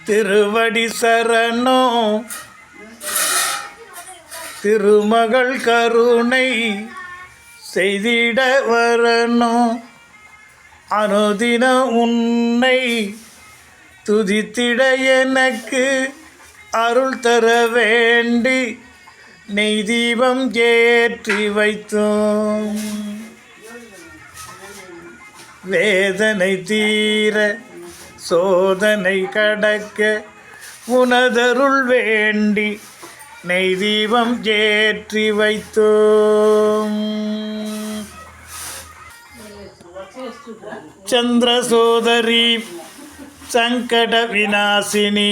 திருவடி சரணோ திருமகள் கருணை செய்திட வரனோ அனுதின உன்னை துதித்திட எனக்கு அருள் தர வேண்டி நெய் தீபம் ஏற்றி வைத்தோம். வேதனை தீர சோதனை கடக்க உனதருள் வேண்டி நெய் தீபம் ஏற்றி வைத்தோம். சந்திர சோதரி சங்கட விநாசினி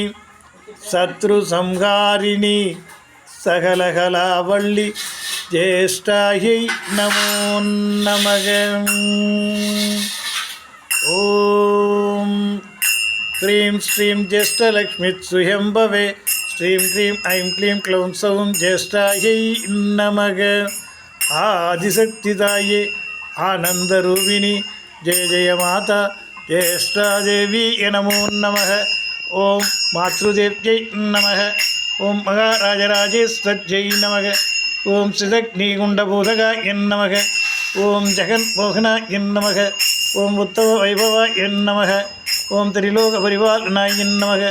சத்ரு சம்ஹாரிணி சகலகலாவள்ளி ஜேஷ்டாயை நமோ நமக. ஓம் க்ரீம் ஸ்ரீம் ஜேஷ்டலக்ஷ்மி சுயம்பவே ஸ்ரீம் க்ரீம் ஐம் க்ளீம் க்ளௌம் சௌம் ஜேஷ்டாயை நமக. ஆதிசக்திதாயே ஆனந்தரூபிணி ஜெய ஜெய மாதா ஜேஷ்டாதேவி நமோ நமக. ஓம் மாத்ருதேவ்யை நமக. ஓம் மகாராஜராஜேஸ்வர்யை நமக. ஓம் ஸ்ரீதக்னிகுண்டபூதகாய நமக. ஓம் ஜெகன்மோகனாய நமக. ஓம் உத்தம வைபவாய நமக. ஓம் திரிலோக பரிபாலனாய நமக.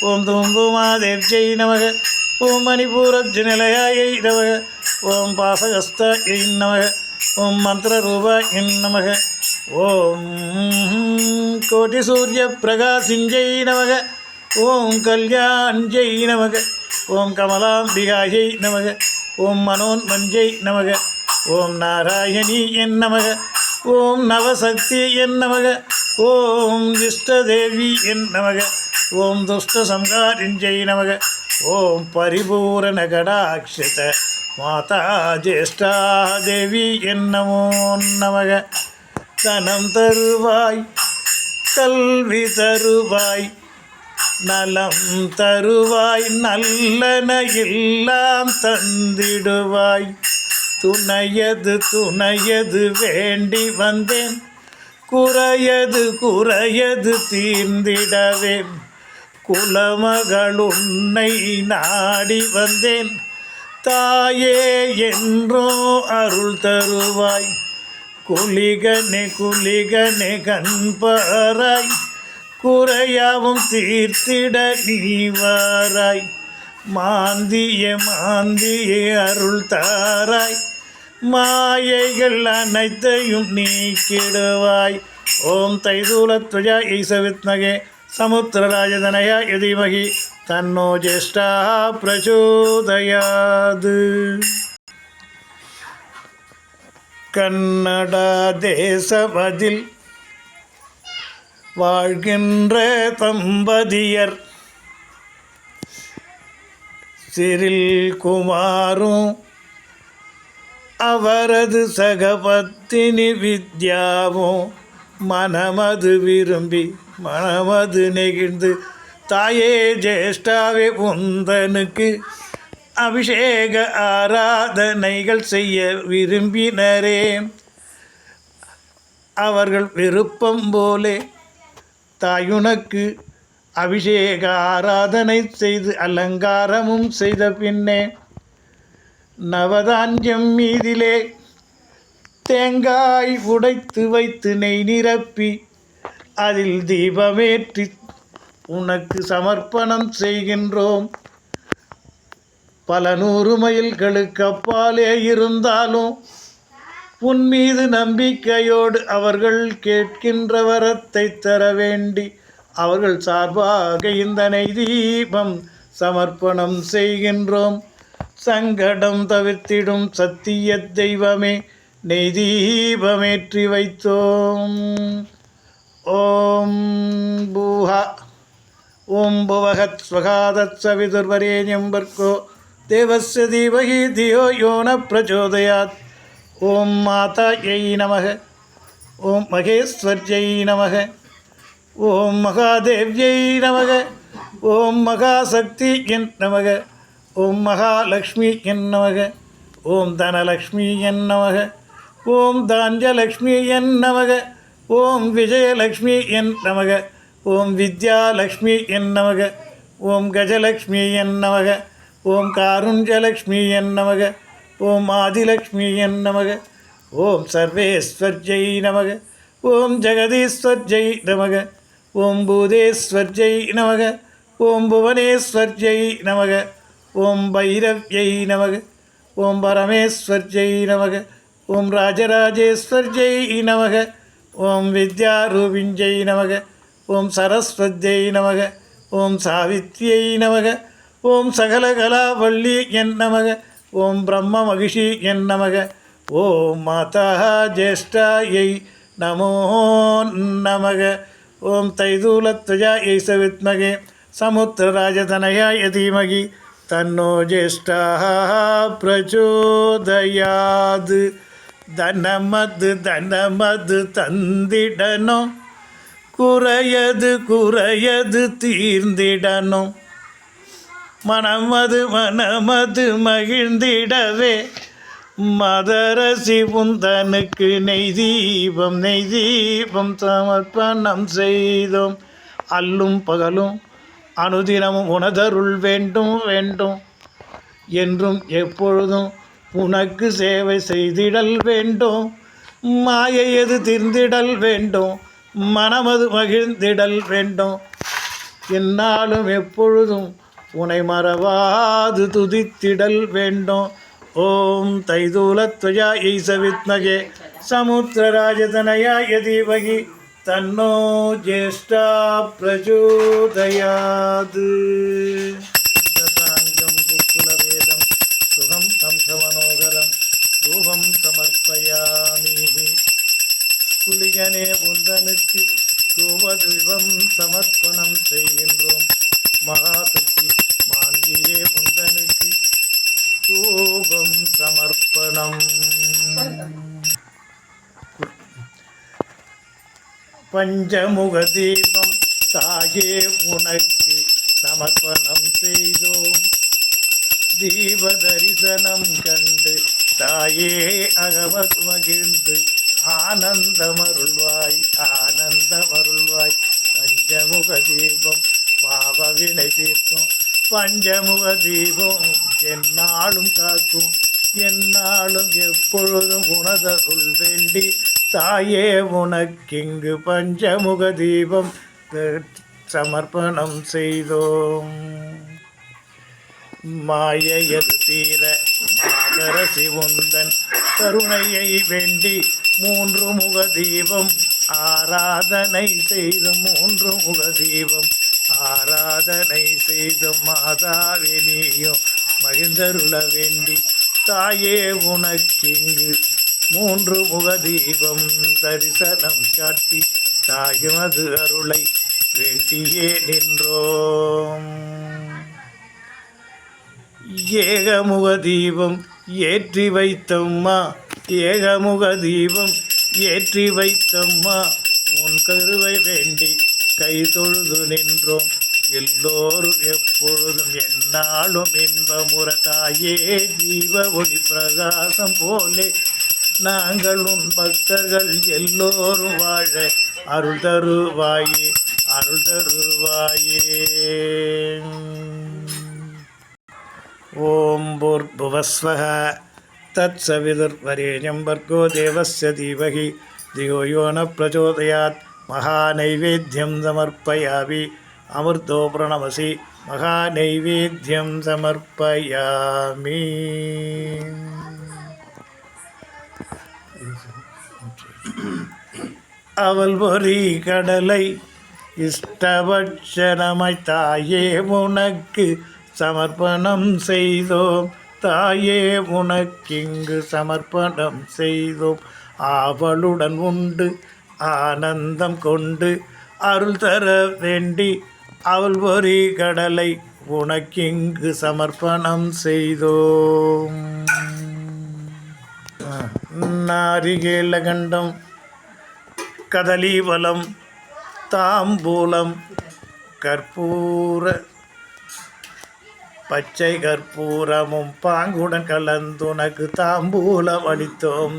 ஓம் தூம்தூமாதேவ்யை நமக. ஓம் மணிபூரஜ்ஜநிலையாயை நமக. ஓம் பாசகஸ்தாயை நமக. ஓம் மந்திரரூபாய நமக. ஓம் கோட்டிசூரிய பிரகாசிஞ்சை நமக. ஓம் கல்யாண்ஜை நமக. ஓம் கமலாம்பிகாயை நமக. ஓம் மனோன்மஞ்சை நமக. ஓம் நாராயணி என் நமக. ஓம் நவசக்தி என் நமக. ஓம் இஷ்டதேவி என் நமக. ஓம் துஷ்ட சம்ஹாரிஞ்சை நமக. ஓம் பரிபூரண கடாட்சித மாதா ஜேஷ்டா தேவி என் நமோ நமக. தனம் தருவாய் கல்வி தருவாய் நலம் தருவாய் நல்லன எல்லாம் தந்திடுவாய். துணையது துணையது வேண்டி வந்தேன் குறையது குறையது தீர்ந்திடவே. குலமகள் உன்னை நாடி வந்தேன் தாயே என்றோ அருள் தருவாய். குலிகனே குலிகனே கண்பாராய் குறையாவும் தீர்த்திட நீ வாராய். மாந்திய மாந்திய அருள் தாராய் மாயைகள் அனைத்தையும் நீக்கிடுவாய். ஓம் தைதூலத்வஜா ஈசவித்மகே சமுத்திரராஜதனயா யதீமகி தன்னோ ஜேஷ்டா பிரச்சோதயாது. கன்னடா தேசமதில் வாழ்கின்ற தம்பதியர் சிறில் குமாரும் அவரது சகபத்தினி வித்யாவும் மனமது விரும்பி மனமது நெகிழ்ந்து தாயே ஜேஷ்டாவே உந்தனுக்கு அபிஷேக ஆராதனைகள் செய்ய விரும்பினரே. அவர்கள் விருப்பம் போலே தாயுனக்கு அபிஷேக ஆராதனை செய்து அலங்காரமும் செய்த பின்னே நவதான்யம் மீதிலே தேங்காய் உடைத்து வைத்து நெய் நிரப்பி அதில் தீபமேற்றி உனக்கு சமர்ப்பணம் செய்கின்றோம். பல 100 மைல்களுக்கு அப்பாலே இருந்தாலும் உன் மீது நம்பிக்கையோடு அவர்கள் கேட்கின்ற வரத்தை தர வேண்டி அவர்கள் சார்பாக இந்த நெய் தீபம் சமர்ப்பணம் செய்கின்றோம். சங்கடம் தவிர்த்திடும் சத்திய தெய்வமே நெய் தீபமேற்றி வைத்தோம். ஓம் பூஹா ஓம் புவகத் ஸ்வகாதத் சவிதுர்வரேண்யம் பர்கோ தேவஸ்ய தீமஹி தியோ யோ ந பிரச்சோதயாத். ஓம் மாதாயை நமக. ஓம் மகேஸ்வர்யை நமக. ஓம் மகாதேவ்யை நமக. ஓம் மகாசக்தி என் நமக. ஓம் மகாலக்ஷ்மி என் நமக. ஓம் தனலக்ஷ்மி என் நமக. ஓம் தாஞ்சலக்ஷ்மி என் நமக. ஓம் விஜயலக்ஷ்மி என் நமக. ஓம் வித்யாலக்ஷ்மி நமக. ஓம் கஜலக்ஷ்மி நமக. ஓம் காருண்யலக்ஷ்மி நமக. ஓம் ஆதிலக்ஷ்மி நமக. ஓம் சர்வேஸ்வர்ஜை நமக. ஓம் ஜெகதீஸ்வர்ஜை நமக. ஓம் பூதேஸ்வர்ஜை நமக. ஓம் புவனேஸ்வர்ஜை நமக. ஓம் பைரவ்யை நமக. ஓம் பரமேஸ்வர்ஜை நமக. ஓம் ராஜராஜேஸ்வர்ஜை நமக. ஓம் வித்யாரூபிஞ்சை நமக. ஓம் சரஸ்வத்யை நமக. ஓம் சாவித்ரியை நமக. ஓம் சகலகலாவல்லி நமக. ஓம் பிரம்ம மகிஷி நமக. ஓம் மாதா ஜேஷ்டாயை நமோ நமக. ஓம் தைதூலத்வஜாயை சவித்மகே சமுத்திரராஜதனயாய தீமகி தன்னோ ஜேஷ்டாः பிரச்சோதயாது. தனமது தனமது தந்திடணும், குறையது குறையது தீர்ந்திடணும், மனமது மனமது மகிழ்ந்திடவே மதரசி புந்தனுக்கு நெய் தீபம் சமர்ப்பணம் செய்தோம். அல்லும் பகலும் அனுதினமும் உனதருள் வேண்டும் வேண்டும், என்றும் எப்பொழுதும் உனக்கு சேவை செய்திடல் வேண்டும். மாயையது தீர்ந்திடல் வேண்டும், மனமது மகிழ்ந்திடல் வேண்டும். என்னாலும் எப்பொழுதும் உனை மறவாது துதித்திடல் வேண்டும். ஓம் தைதூலத்வஜாயை சவித்மகே சமுத்திரராஜதனயாய தீமகி தன்னோ ஜேஷ்டா பிரச்சோதயாது. தசாங்கம் குக்குலவேதம் சுகம் தம் சமனோகரம் தூபம் சமர்ப்பயாமி. புலிகனே உந்தனுக்கு தூபதீபம் சமர்ப்பணம் செய்கின்றோம். மகாசக்தி மாந்தியே உந்தனுக்கு தூபம் சமர்ப்பணம். பஞ்சமுக தீபம் தாயே உனக்கு சமர்ப்பணம் செய்தோம். தீப தரிசனம் கண்டு தாயே அகமத் மகிழ்ந்து ஆனந்தமருள்வாய் ஆனந்தமருள்வாய். பஞ்சமுக தீபம் பாவ வினை தீர்க்கும், பஞ்சமுக தீபம் எந்நாளும் காக்கும். எந்நாளும் எப்பொழுதும் உனதருள் வேண்டி தாயே உனக்கிங்கு பஞ்சமுக தீபம் சமர்ப்பணம் செய்தோம். மாயையது தீர மாதரசி உந்தன் கருணையை வேண்டி மூன்று முக தீபம் ஆராதனை செய்து மூன்று முக தீபம் ஆராதனை செய்து மாதாவினியும் மகிழ்ந்தருள வேண்டி தாயே உனக்கிங்கு மூன்று முக தீபம் தரிசனம் காட்டி தாயுமது அருளை வேண்டியே நின்றோம். ஏகமுக தீபம் ஏற்றி வைத்தம்மா, ஏகமுக தீபம் ஏற்றி வைத்தம்மா, உன் கருவை வேண்டி கை தொழுது நின்றோம். எல்லோரும் எப்பொழுதும் எந்நாளும் இன்பமுற தாயே ஜீவ ஒளி பிரகாசம் போலே நாங்கள் உன் பக்தர்கள் எல்லோரும் வாழ அருள் தருவாயே அருள் தருவாயே. ஓம் பூர்புவஸ்வஹ தத்சவிதுர்வரேண்யம் பர்கோ தேவஸ்ய தீமஹி தியோ யோ ந பிரச்சோதயாத். மகாநைவேத்யம் சமர்ப்பயாமி அமிர்தோ பிரணமசி மகாநைவேத்யம் சமர்ப்பயாமி. அவள் பொறி கடலை இஷ்டபட்சணமாய் தாயே உனக்கு சமர்ப்பணம் செய்தோம். தாயே உனக்கிங்கு சமர்ப்பணம் செய்தோம். ஆவலுடன் உண்டு ஆனந்தம் கொண்டு அருள் தர வேண்டி அவள் பொறி கடலை உனக்கிங்கு சமர்ப்பணம் செய்தோம். நாரிகேலகண்டம் கதலீவலம் தாம்பூலம் கற்பூர பச்சை கற்பூரமும் பாங்குடன் கலந்துனக்கு தாம்பூலம் அளித்தோம்.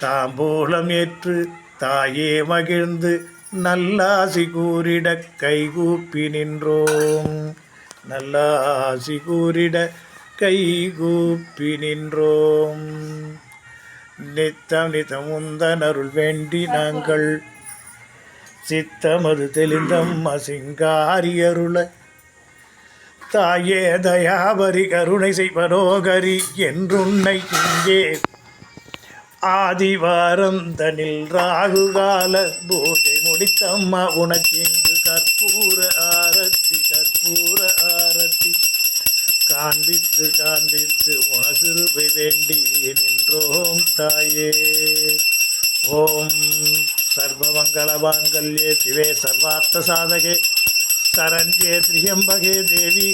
தாம்பூலம் ஏற்று தாயே மகிழ்ந்து நல்லாசி கூறிட கைகூப்பி நின்றோம். நல்லாசி கூறிட கைகூப்பி நின்றோம். நித்தம் நித்தம் உந்தன் அருள் வேண்டி நாங்கள் சித்தமது தெளிந்தம் அசிங்காரி அருள தாயே தயாபரி கருணை செய்வனோகரி என்றுன்னை இங்கே ஆதிவாரம் தனில் ராகுகால பூஜை முடித்தம்மா உனக்கிங்கு கற்பூர ஆரத்தி காண்பித்து உனகிருபை வேண்டி நின்றோம் தாயே. ஓம் சர்வமங்களமாங்கல்யே சிவே சர்வார்த்த சாதகே சரண்யே திரியம்பகே தேவி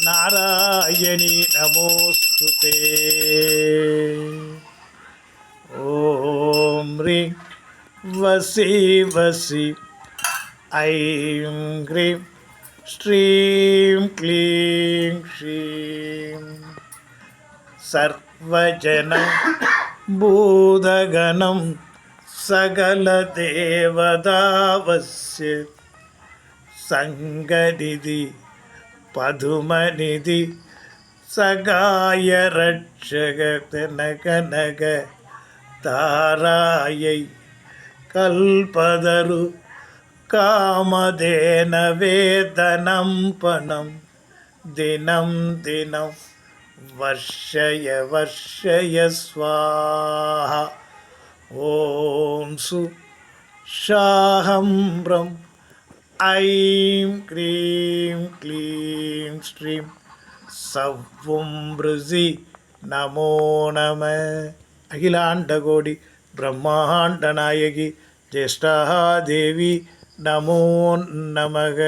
நாராயணி நமோஸ்துதே. ஓம் ரீம் வசி வசி ஐம் க்ரீம் ஸ்ரீம் க்ளீம் ஸ்ரீம் சர்வஜனம் பூதகணம் சகல தேவதாவஸ்ய சங்கநிதி பதுமநிதி சகாய ரட்சக கனக தாராயை கல்பதரு காமதேன வேதனம் பணம் தினம் தினம் வர்ஷய வர்ஷய ஸ்வாஹா. ஓம் சு ஷாஹம்பிரம் ஐம் க்ரீம் க்ளீம் ஸ்ரீம் சவ்வும் ருசி நமோ நம. அகிலாண்டகோடி பிரம்மாண்ட நாயகி ஜேஷ்டா தேவி நமோ நமக.